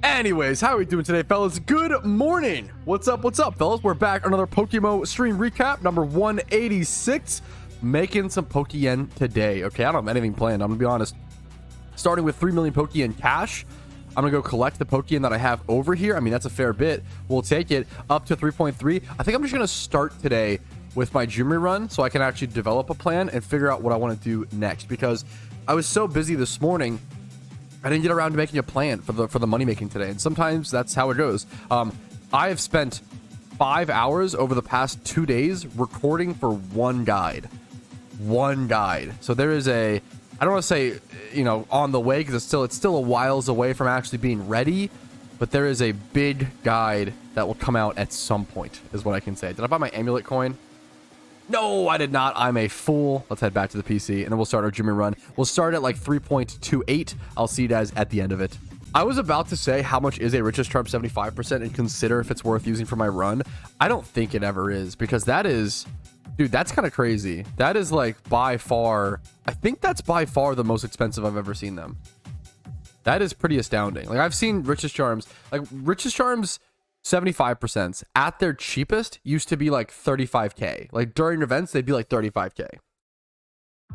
Anyways, how are we doing today, fellas? Good morning. What's up, fellas? We're back. Another PokeMMO stream recap, number 186. Making some Pokeyen today. Okay, I don't have anything planned, I'm gonna be honest. Starting with 3 million Pokeyen cash. I'm gonna go collect the Pokeyen that I have over here. I mean, that's a fair bit. We'll take it up to 3.3. I think I'm just gonna start today with my Jumri run so I can actually develop a plan and figure out what I want to do next, because I was so busy this morning I didn't get around to making a plan for the money making today, and sometimes that's how it goes. I have spent 5 hours over the past 2 days recording for one guide. So there is a, I don't want to say, you know, on the way, because it's still a whiles away from actually being ready, but there is a big guide that will come out at some point, is what I can say. Did I buy my amulet coin? No, I did not. I'm a fool. Let's head back to the PC and then we'll start our Jimmy run. We'll start at like 3.28. I'll see you guys at the end of it. I was about to say how much is a richest charm 75% and consider if it's worth using for my run. I don't think it ever is, because that is, dude, that's kind of crazy. That is like by far, I think that's by far the most expensive I've ever seen them. That is pretty astounding. Like, I've seen richest charms, like richest charms 75% at their cheapest used to be like 35k. Like during events they'd be like 35k,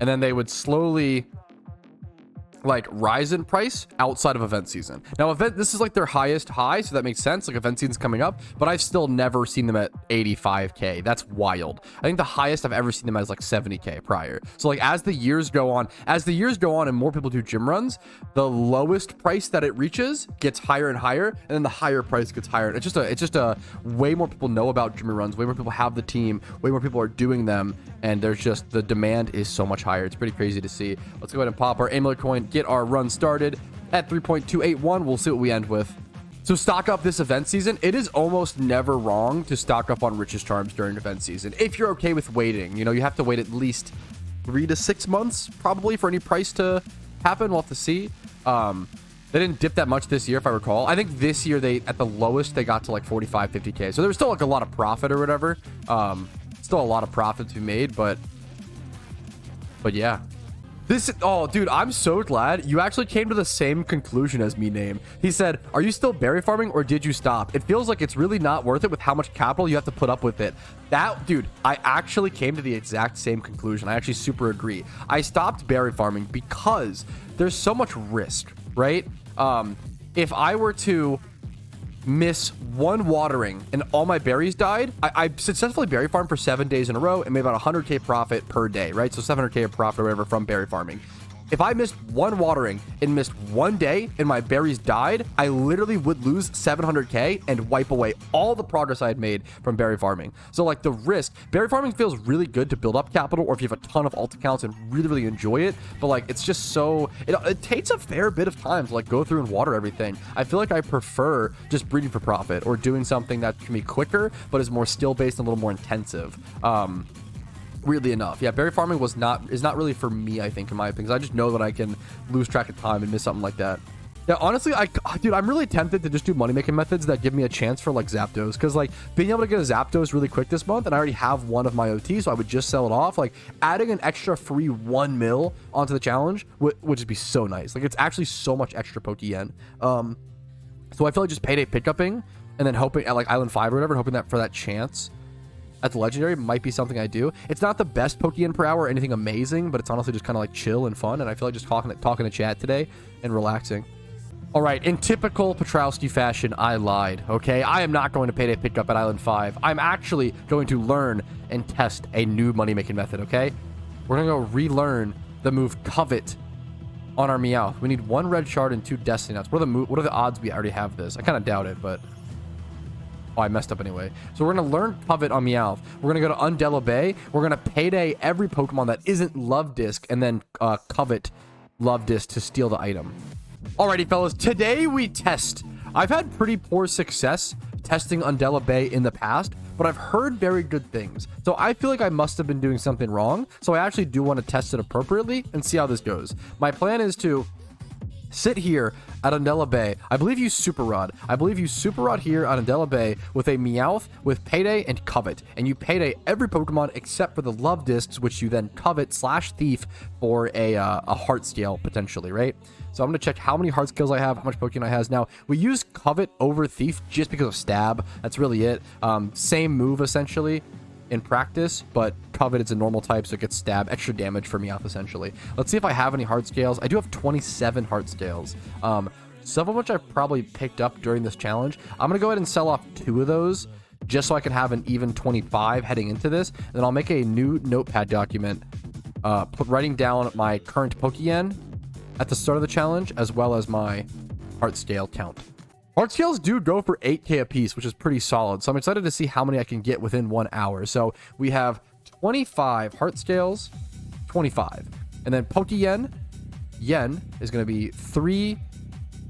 and then they would slowly like rise in price outside of event season. Now this is like their highest high, so that makes sense, like event season's coming up, but I've still never seen them at 85k. That's wild. I think the highest I've ever seen them as like 70k prior. So like as the years go on and more people do gym runs, the lowest price that it reaches gets higher and higher, and then the higher price gets higher. It's just a way more people know about gym runs, way more people have the team, way more people are doing them, and there's just, the demand is so much higher. It's pretty crazy to see. Let's go ahead and pop our amulet coin, get our run started at 3.281. We'll see what we end with. So stock up this event season. It is almost never wrong to stock up on richest charms during event season if you're okay with waiting. You know, you have to wait at least 3 to 6 months probably for any price to happen. We'll have to see. They didn't dip that much this year, if I recall. I think this year they, at the lowest, they got to like 45, 50k. So there was still like a lot of profit or whatever. Still a lot of profit to be made, but yeah. Oh, dude, I'm so glad you actually came to the same conclusion as me, Name. He said, are you still berry farming or did you stop? It feels like it's really not worth it with how much capital you have to put up with it. That, dude, I actually came to the exact same conclusion. I actually super agree. I stopped berry farming because there's so much risk, right? If I were to miss one watering and all my berries died, I successfully berry farmed for 7 days in a row and made about 100k profit per day, right? So 700k of profit or whatever from berry farming. If I missed one watering and missed one day and my berries died, I literally would lose 700k and wipe away all the progress I had made from berry farming. So like the risk, berry farming feels really good to build up capital, or if you have a ton of alt accounts and really enjoy it, but like it's just so, it takes a fair bit of time to like go through and water everything. I feel like I prefer just breeding for profit or doing something that can be quicker but is more skill based and a little more intensive. Weirdly enough, yeah, berry farming is not really for me, I think, in my opinion, 'cause I just know that I can lose track of time and miss something like that. Yeah, honestly, dude, I'm really tempted to just do money making methods that give me a chance for like Zapdos, because like being able to get a Zapdos really quick this month, and I already have one of my OT, so I would just sell it off. Like adding an extra free 1 mil onto the challenge would just be so nice. Like it's actually so much extra Pokeyen. So I feel like just payday pickuping and then hoping at like Island 5 or whatever, hoping that for that chance at the legendary might be something I do. It's not the best Pokeyen per hour or anything amazing, but it's honestly just kind of like chill and fun, and I feel like just talking to chat today and relaxing. All right, in typical Patrouski fashion, I lied, okay? I am not going to payday pickup at Island 5. I'm actually going to learn and test a new money-making method, okay? We're gonna go relearn the move Covet on our Meowth. We need 1 red shard and 2 destiny nuts. What are the odds we already have this? I kind of doubt it, but oh, I messed up anyway. So we're going to learn Covet on Meowth. We're going to go to Undella Bay. We're going to payday every Pokemon that isn't Love Disc, and then Covet Love Disc to steal the item. Alrighty, fellas. Today we test. I've had pretty poor success testing Undella Bay in the past, but I've heard very good things. So I feel like I must have been doing something wrong. So I actually do want to test it appropriately and see how this goes. My plan is to sit here at Undella Bay. I believe you Super Rod. I believe you Super Rod here on Undella Bay with a Meowth, with Payday, and Covet. And you Payday every Pokemon except for the Love Discs, which you then Covet / Thief for a Heart Scale, potentially, right? So I'm going to check how many Heart Scales I have, how much Pokemon I has. Now, we use Covet over Thief just because of Stab. That's really it. Same move, essentially, in practice, but Covet is a normal type, so it gets Stab, extra damage for Meowth, essentially. Let's see if I have any Heart Scales. I do have 27 Heart Scales, some of which I've probably picked up during this challenge. I'm going to go ahead and sell off 2 of those, just so I can have an even 25 heading into this. And then I'll make a new notepad document, writing down my current Pokeyen at the start of the challenge, as well as my Heart Scale count. Heart Scales do go for 8k a piece, which is pretty solid. So I'm excited to see how many I can get within 1 hour. So we have 25 Heart Scales, 25. And then Pokeyen, Yen, is going to be 3,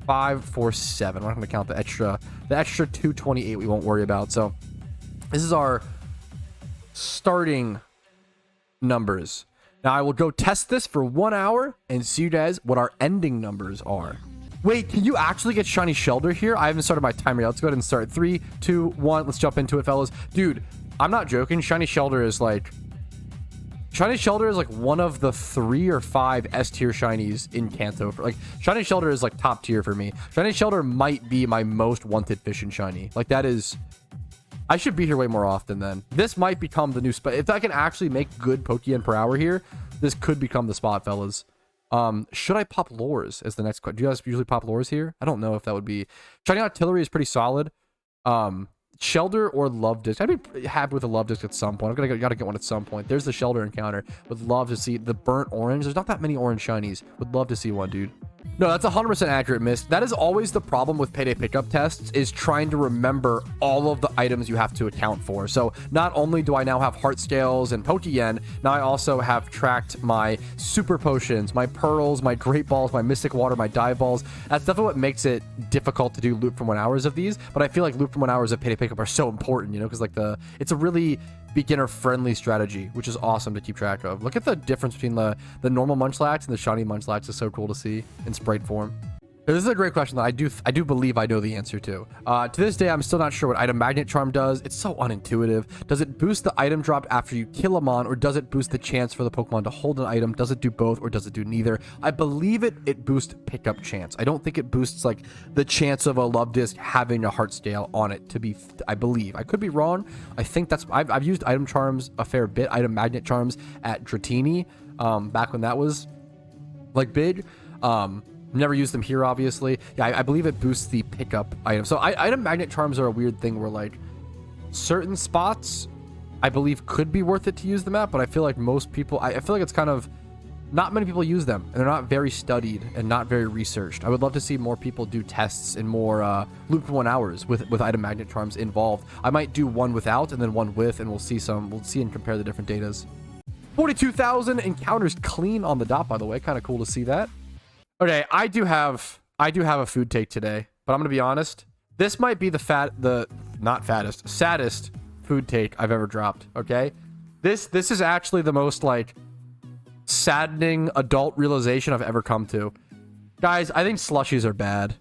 5, 4, 7. I'm not going to count the extra 228 we won't worry about. So this is our starting numbers. Now I will go test this for 1 hour and see you guys what our ending numbers are. Wait, can you actually get Shiny Shelter here? I haven't started my timer yet. Let's go ahead and start. 3, 2, 1. Let's jump into it, fellas. Dude, I'm not joking. Shiny Shelter is like one of the 3 or 5 S tier shinies in Kanto. Like, Shiny Shelter is like top tier for me. Shiny Shelter might be my most wanted fish in shiny. Like, that is... I should be here way more often then. This might become the new spot. If I can actually make good Pokeyen per hour here, this could become the spot, fellas. Should I pop lures as the next question? Do you guys usually pop lures here? I don't know if that would be... Shiny Artillery is pretty solid. Shelter or Love Disc. I'd be happy with a Love Disc at some point. I've got to get one at some point. There's the Shelter encounter. Would love to see the burnt orange. There's not that many orange shinies. Would love to see one, dude. No, that's 100% accurate, Miss. That is always the problem with payday pickup tests, is trying to remember all of the items you have to account for. So not only do I now have Heart Scales and Pokeyen, now I also have tracked my Super Potions, my Pearls, my Great Balls, my Mystic Water, my Dive Balls. That's definitely what makes it difficult to do loop from 1 hours of these, but I feel like loop from 1 hours of payday pickup are so important, you know, because like it's a really beginner-friendly strategy, which is awesome to keep track of. Look at the difference between the normal Munchlax and the shiny Munchlax. Is so cool to see in sprite form. This is a great question that I do believe I know the answer to. To this day, I'm still not sure what Item Magnet Charm does. It's so unintuitive. Does it boost the item drop after you kill a mon, or does it boost the chance for the Pokemon to hold an item? Does it do both, or does it do neither? I believe it boosts pickup chance. I don't think it boosts like the chance of a Love Disc having a Heart Scale on it. I believe. I could be wrong. I think that's... I've used Item Charms a fair bit. Item Magnet Charms at Dratini, back when that was like big. Never used them here, obviously. Yeah, I believe it boosts the pickup item. So Item Magnet Charms are a weird thing where like certain spots I believe could be worth it to use them at, but I feel like most people, I feel like it's kind of, not many people use them, and they're not very studied and not very researched. I would love to see more people do tests and more loop 1 hours with Item Magnet Charms involved. I might do one without and then one with, and we'll see and compare the different datas. 42,000 encounters clean on the dot, by the way. Kind of cool to see that. Okay, I do have a food take today, but I'm gonna be honest. This might be saddest food take I've ever dropped. Okay, this is actually the most like saddening adult realization I've ever come to. Guys, I think slushies are bad.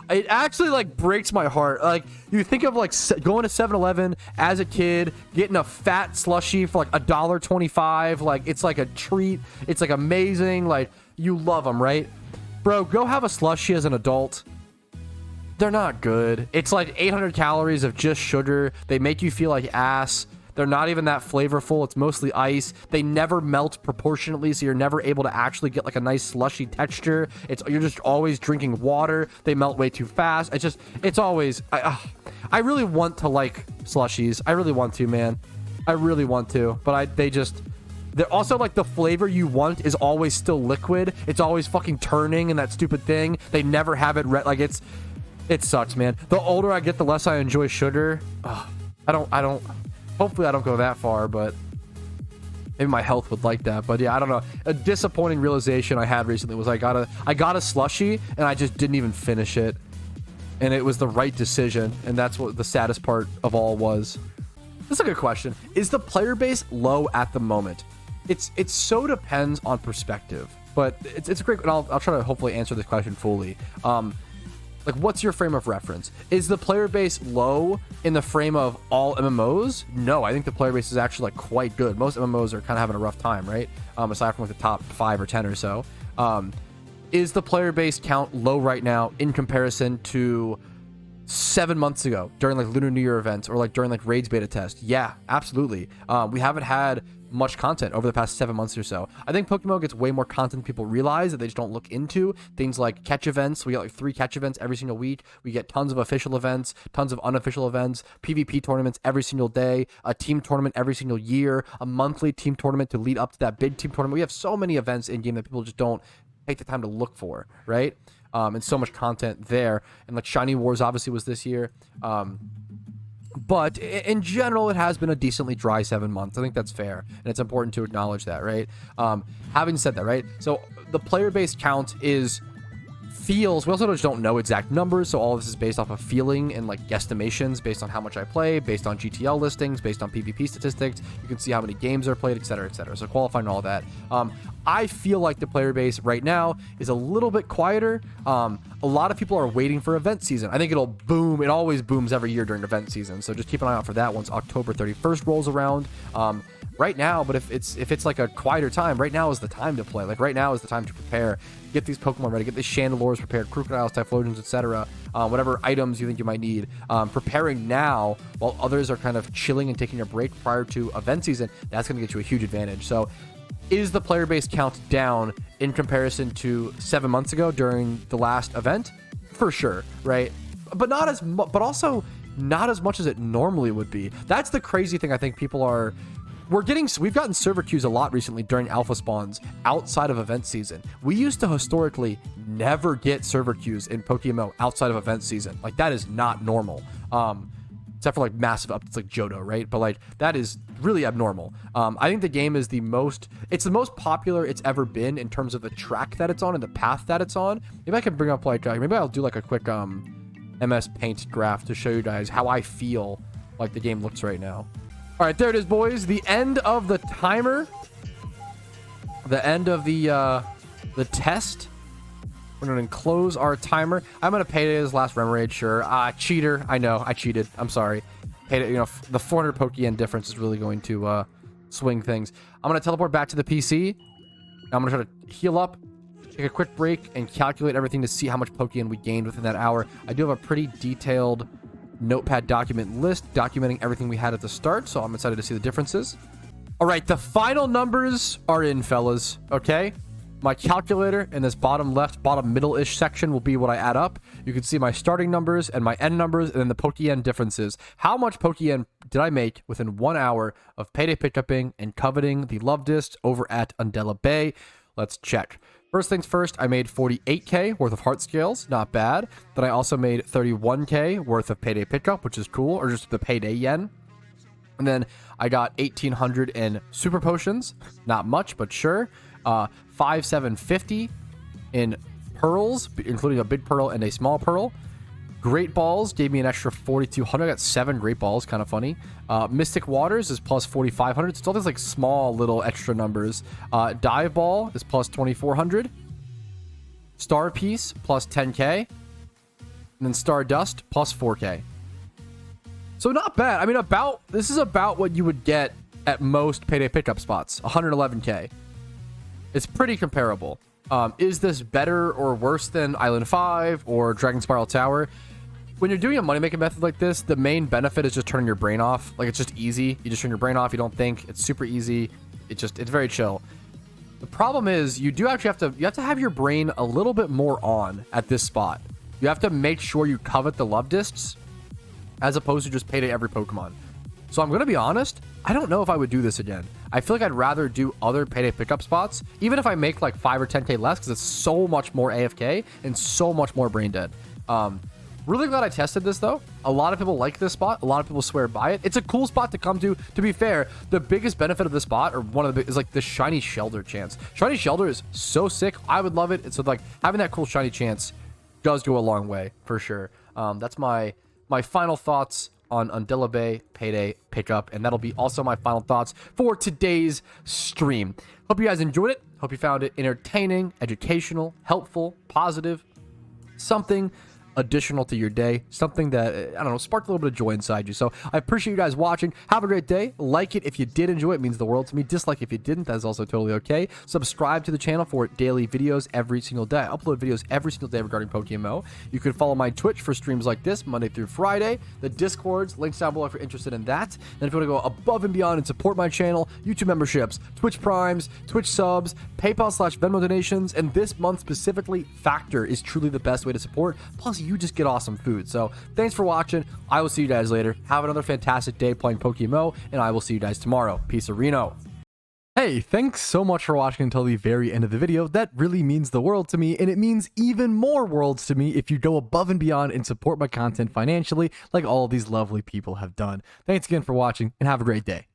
It actually like breaks my heart. Like, you think of like going to 7-Eleven as a kid, getting a fat slushie for like $1.25. Like, it's like a treat. It's like amazing. Like, you love them, right? Bro, go have a slushie as an adult. They're not good. It's like 800 calories of just sugar. They make you feel like ass. They're not even that flavorful. It's mostly ice. They never melt proportionately, so you're never able to actually get like a nice slushy texture. You're just always drinking water. They melt way too fast. It's always... I really want to like slushies. I really want to, man. I really want to, but they're also like the flavor you want is always still liquid. It's always fucking turning and that stupid thing. They never have it like it sucks, man. The older I get, the less I enjoy sugar. Hopefully I don't go that far, but maybe my health would like that. But yeah, I don't know. A disappointing realization I had recently was I got a slushie and I just didn't even finish it. And it was the right decision, and that's what the saddest part of all was. This is a good question. Is the player base low at the moment? It so depends on perspective, but it's a great, and I'll try to hopefully answer this question fully. Like, what's your frame of reference? Is the player base low in the frame of all MMOs? No, I think the player base is actually like quite good. Most MMOs are kind of having a rough time, right? Aside from like the top 5 or 10 or so. Is the player base count low right now in comparison to 7 months ago during like Lunar New Year events or like during like Raids beta test? Yeah, absolutely. We haven't had much content over the past 7 months or so. I think PokeMMO gets way more content than people realize that they just don't look into. Things like catch events. We get like 3 catch events every single week. We get tons of official events, tons of unofficial events, PvP tournaments every single day, a team tournament every single year, a monthly team tournament to lead up to that big team tournament. We have so many events in game that people just don't take the time to look for, right? And so much content there. And like Shiny Wars obviously was this year. But in general, it has been a decently dry 7 months. I think that's fair, and it's important to acknowledge that, right? Having said that, right? So the player base count feels, we also just don't know exact numbers, so all of this is based off of feeling and like guesstimations based on how much I play, based on GTL listings, based on PvP statistics. You can see how many games are played, etc., etc. So qualifying all that. I feel like the player base right now is a little bit quieter. A lot of people are waiting for event season. I think it'll boom. It always booms every year during event season. So just keep an eye out for that once October 31st rolls around. Right now, but if it's like a quieter time, right now is the time to play. Like right now is the time to prepare, get these Pokemon ready, get the Chandelures prepared, Crocodiles, Typhlosions, etc. Whatever items you think you might need. Preparing now while others are kind of chilling and taking a break prior to event season, that's going to get you a huge advantage. So is the player base count down in comparison to 7 months ago during the last event? For sure, right? But not as but also not as much as it normally would be. That's the crazy thing. I think people are. We've gotten server queues a lot recently during alpha spawns outside of event season. We used to historically never get server queues in PokeMMO outside of event season. Like that is not normal. Except for like massive updates like Johto, right? But like that is really abnormal. I think the game is the most popular it's ever been in terms of the track that it's on and the path that it's on. Maybe I can bring up like maybe I'll do like a quick MS Paint graph to show you guys how I feel like the game looks right now. All right, there it is, boys. The end of the timer. The end of the test. We're going to close our timer. I'm going to pay his last rem raid, sure. Cheater. I know, I cheated. I'm sorry. Paid it, the 400 Pokeyen difference is really going to swing things. I'm going to teleport back to the PC. I'm going to try to heal up, take a quick break, and calculate everything to see how much Pokeyen we gained within that hour. I do have a pretty detailed notepad document list documenting everything we had at the start, so I'm excited to see the differences. All right, the final numbers are in, fellas. Okay, my calculator in this bottom left, bottom middle-ish section will be what I add up. You can see my starting numbers and my end numbers, and then the Pokeyen differences. How much Pokeyen did I make within 1 hour of payday pickuping and coveting the love disc over at Undella Bay? Let's check. First things first, I made 48k worth of heart scales, not bad. Then I also made 31k worth of payday pickup, which is cool, or just the payday yen. And then I got 1800 in super potions, not much, but sure. 5750 in pearls, including a big pearl and a small pearl. Great Balls gave me an extra 4,200. I got 7 Great Balls, kind of funny. Mystic Waters is plus 4,500. It's all these like small little extra numbers. Dive Ball is plus 2,400. Star Piece plus 10k. And then Stardust plus 4k. So not bad. I mean, this is about what you would get at most payday pickup spots. 111k. It's pretty comparable. Is this better or worse than Island 5 or Dragon Spiral Tower? When you're doing a money-making method like this, the main benefit is just turning your brain off. Like, it's just easy. You just turn your brain off. You don't think. It's super easy. It's very chill. The problem is you do actually have to have your brain a little bit more on at this spot. You have to make sure you covet the love discs as opposed to just payday every Pokemon. So I'm going to be honest, I don't know if I would do this again. I feel like I'd rather do other payday pickup spots, even if I make like 5 or 10k less, because it's so much more AFK and so much more brain dead. Really glad I tested this though. A lot of people like this spot. A lot of people swear by it. It's a cool spot to come to. To be fair, the biggest benefit of this spot, or one of the is like the shiny Shelder chance. Shiny Shelder is so sick. I would love it. It's so like having that cool shiny chance does go a long way for sure. That's my final thoughts on Undella Bay Payday Pickup, and that'll be also my final thoughts for today's stream. Hope you guys enjoyed it. Hope you found it entertaining, educational, helpful, positive, something additional to your day, something that, I don't know, sparked a little bit of joy inside you. So I appreciate you guys watching. Have a great day. Like it if you did enjoy it. It means the world to me. Dislike if you didn't. That is also totally okay. Subscribe to the channel for daily videos every single day. I upload videos every single day regarding PokeMMO. You can follow my Twitch for streams like this, Monday through Friday. The Discords, links down below if you're interested in that. And if you want to go above and beyond and support my channel, YouTube memberships, Twitch Primes, Twitch subs, PayPal/Venmo donations, and this month specifically, Factor is truly the best way to support. Plus, you just get awesome food. So thanks for watching. I will see you guys later. Have another fantastic day playing PokeMMO, and I will see you guys tomorrow. Peace, Reno. Hey, thanks so much for watching until the very end of the video. That really means the world to me, and it means even more worlds to me if you go above and beyond and support my content financially like all of these lovely people have done. Thanks again for watching, and have a great day.